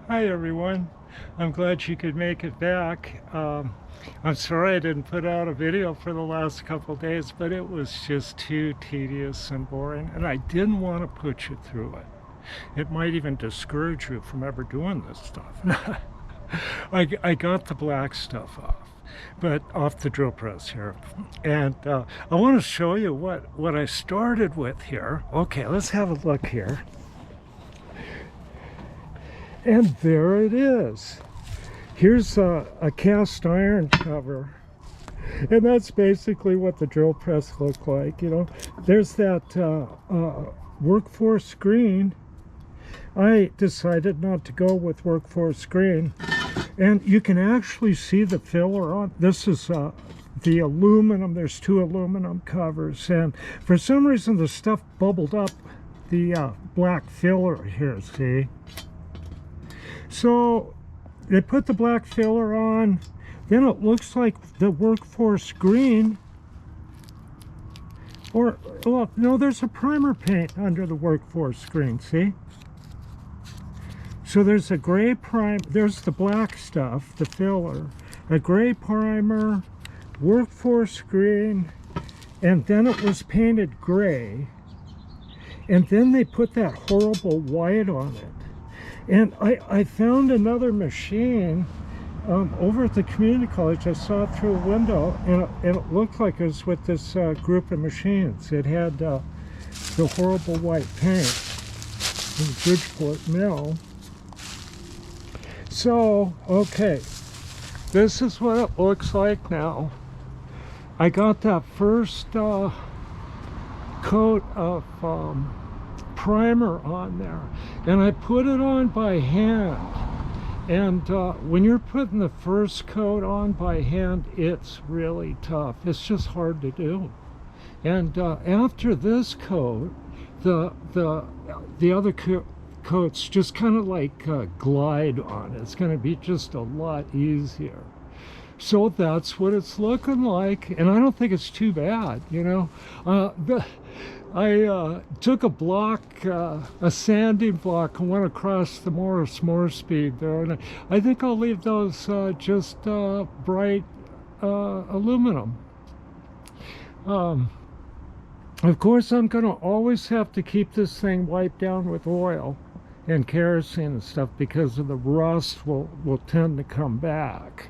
Hi everyone. I'm glad you could make it back. I'm sorry I didn't put out a video for the last couple days, but it was just too tedious and boring, and I didn't want to put you through it. It might even discourage you from ever doing this stuff. I got the black stuff off, but off the drill press here. And I want to show you what I started with here. Okay, let's have a look here. And there it is. Here's a cast iron cover. And that's basically what the drill press looked like, you know. There's that workforce screen. I decided not to go with workforce screen. And you can actually see the filler on. This is the aluminum. There's two aluminum covers. And for some reason, the stuff bubbled up the black filler here, see? So they put the black filler on, then it looks like the workforce green, or, well, no, there's a primer paint under the workforce green, see? So there's a gray primer, there's the black stuff, the filler, a gray primer, workforce green, and then it was painted gray, and then they put that horrible white on it. And I found another machine over at the community college. I saw it through a window, and it looked like it was with this group of machines. It had the horrible white paint in Bridgeport Mill. So, okay, this is what it looks like now. I got that first coat of primer on there, and I put it on by hand. And when you're putting the first coat on by hand, it's really tough. It's just hard to do. And after this coat, the other coats just kind of like glide on. It's going to be just a lot easier. So that's what it's looking like, and I don't think it's too bad, you know. I took a block, a sanding block, and went across the Morris Mor-Speed there, and I think I'll leave those just bright aluminum. Of course, I'm going to always have to keep this thing wiped down with oil and kerosene and stuff, because of the rust will tend to come back.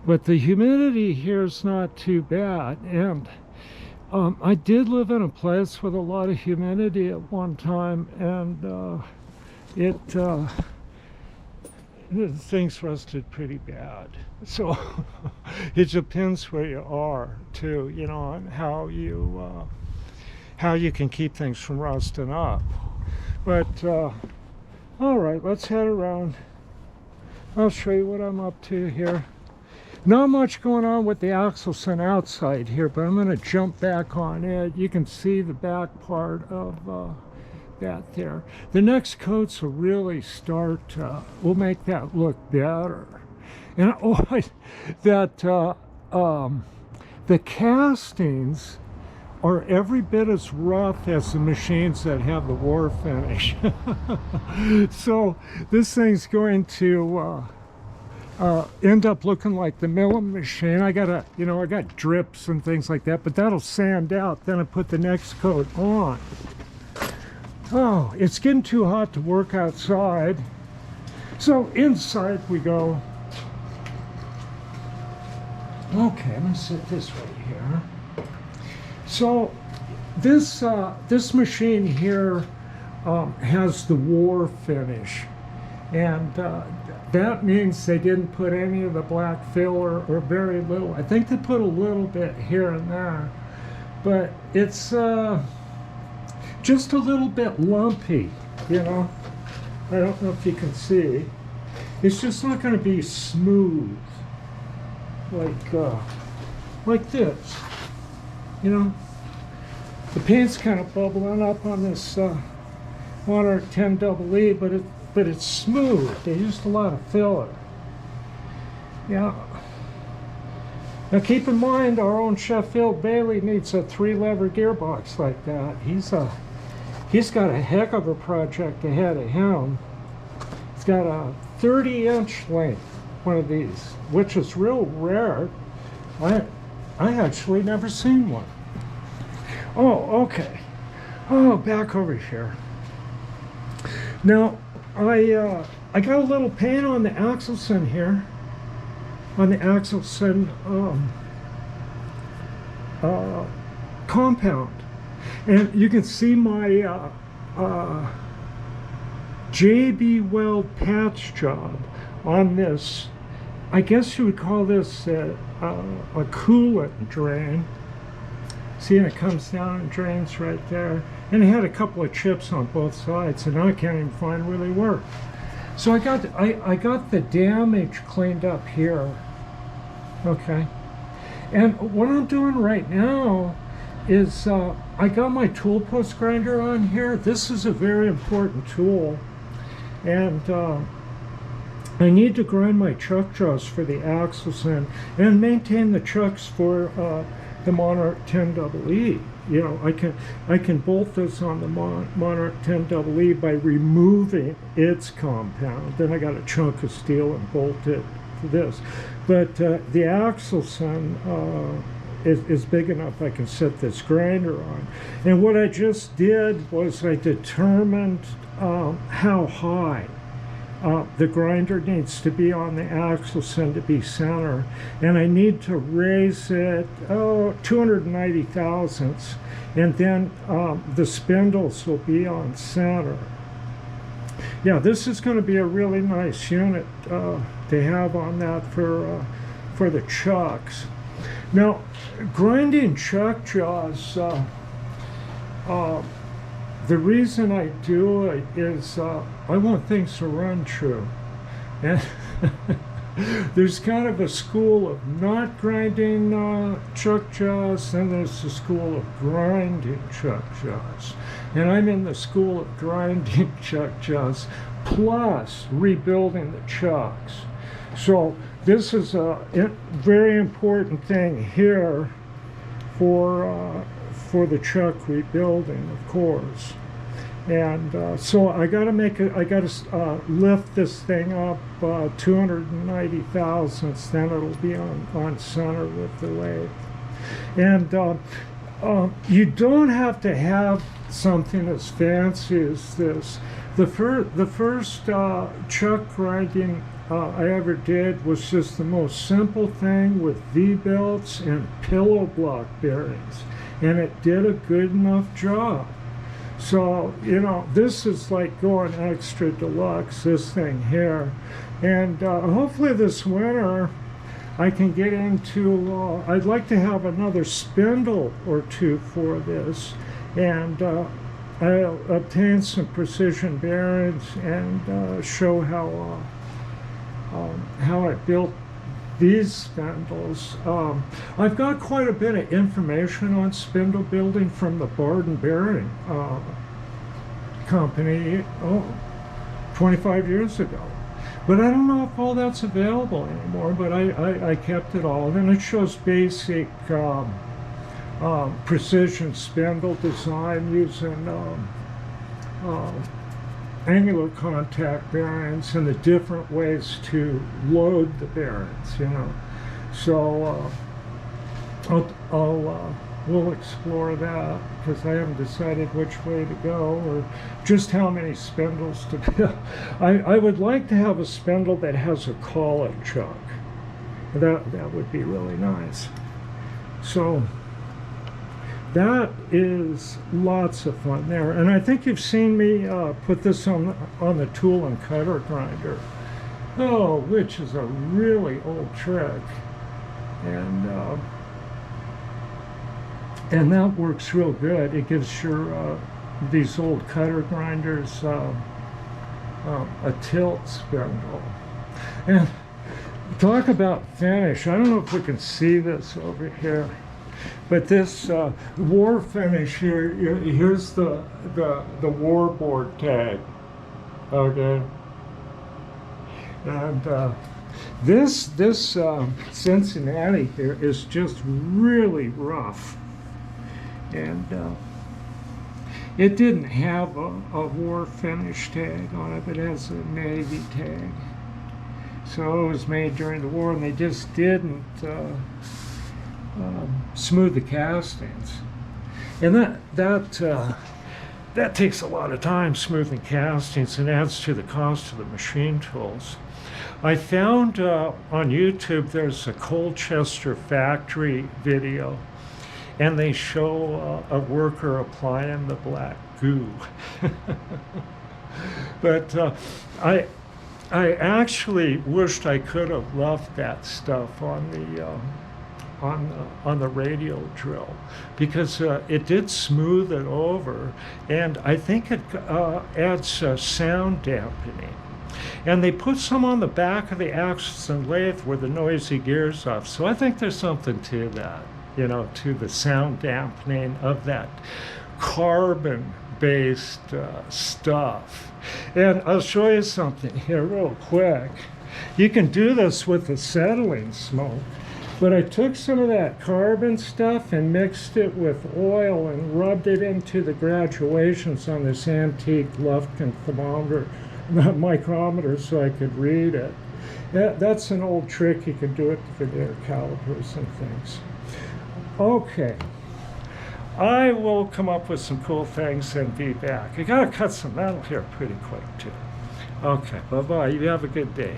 But the humidity here is not too bad, and I did live in a place with a lot of humidity at one time, and things rusted pretty bad. So it depends where you are too, you know, and how you can keep things from rusting up. But all right, let's head around. I'll show you what I'm up to here. Not much going on with the Axelson outside here, but I'm going to jump back on it. You can see the back part of that there. The next coats will really start, will make that look better. And the castings are every bit as rough as the machines that have the war finish. So this thing's going to end up looking like the milling machine. I got drips and things like that, but that'll sand out. Then I put the next coat on. Oh, it's getting too hot to work outside. So inside we go. Okay, I'm gonna sit this way here. So this machine here has the war finish, and that means they didn't put any of the black filler, or very little. I think they put a little bit here and there, but it's just a little bit lumpy, you know. I don't know if you can see. It's just not going to be smooth like this, you know. The paint's kind of bubbling up on this 110 EE, but it's smooth. They used a lot of filler. Yeah. Now keep in mind, our own Sheffield Bailey needs a 3-lever gearbox like that. He's got a heck of a project ahead of him. He's got a 30-inch length, one of these, which is real rare. I actually never seen one. Oh, okay. Oh, back over here. Now, I got a little paint on the Axelson here, on the Axelson compound, and you can see my JB Weld patch job on this. I guess you would call this a coolant drain. See, and it comes down and drains right there. And it had a couple of chips on both sides, and I can't even find where they were. So I got the damage cleaned up here. Okay. And what I'm doing right now is I got my tool post grinder on here. This is a very important tool. And I need to grind my chuck jaws for the Axelson and maintain the chucks for the Monarch 10EE. You know, I can bolt this on the Monarch 10EE by removing its compound. Then I got a chunk of steel and bolt it to this. But the Axelson is big enough I can set this grinder on. And what I just did was I determined how high the grinder needs to be on the Axelson to be center, and I need to raise it 290 thousandths, and then the spindles will be on center. Yeah, this is going to be a really nice unit to have on that for the chucks. Now, grinding chuck jaws, the reason I do it is I want things to run true. And there's kind of a school of not grinding chuck jaws, and there's a school of grinding chuck jaws. And I'm in the school of grinding chuck jaws plus rebuilding the chucks. So this is a very important thing here for the chuck rebuilding, of course. And so I got to lift this thing up 290 thousandths, then it'll be on center with the lathe. And you don't have to have something as fancy as this. The first chuck grinding I ever did was just the most simple thing with V-belts and pillow block bearings, and it did a good enough job. So, you know, this is like going extra deluxe, this thing here. And hopefully this winter I can get into, I'd like to have another spindle or two for this. And I'll obtain some precision bearings and show how I built these spindles. I've got quite a bit of information on spindle building from the Barden Bearing company 25 years ago. But I don't know if all that's available anymore, but I kept it all. And it shows basic precision spindle design using angular contact bearings and the different ways to load the bearings, you know. So we'll explore that, because I haven't decided which way to go or just how many spindles to build. I would like to have a spindle that has a collet chuck. That would be really nice. So that is lots of fun there. And I think you've seen me put this on the tool and cutter grinder, which is a really old trick. And that works real good. It gives your these old cutter grinders a tilt spindle. And talk about finish. I don't know if we can see this over here, but this war finish here, here's the war board tag, okay? And this Cincinnati here is just really rough. And It didn't have a war finish tag on it, but it has a Navy tag. So it was made during the war, and they just didn't smooth the castings. And that takes a lot of time, smoothing castings, and adds to the cost of the machine tools. I found on YouTube there's a Colchester factory video, and they show a worker applying the black goo. But I actually wished I could have left that stuff on the radial drill, because it did smooth it over, and I think it adds sound dampening. And they put some on the back of the axles and lathe where the noisy gear's off. So I think there's something to that, you know, to the sound dampening of that carbon-based stuff. And I'll show you something here real quick. You can do this with acetylene smoke. But I took some of that carbon stuff and mixed it with oil and rubbed it into the graduations on this antique Lufkin thermometer, micrometer, so I could read it. That's an old trick. You can do it with their calipers and things. Okay. I will come up with some cool things and be back. I gotta cut some metal here pretty quick too. Okay, bye-bye. You have a good day.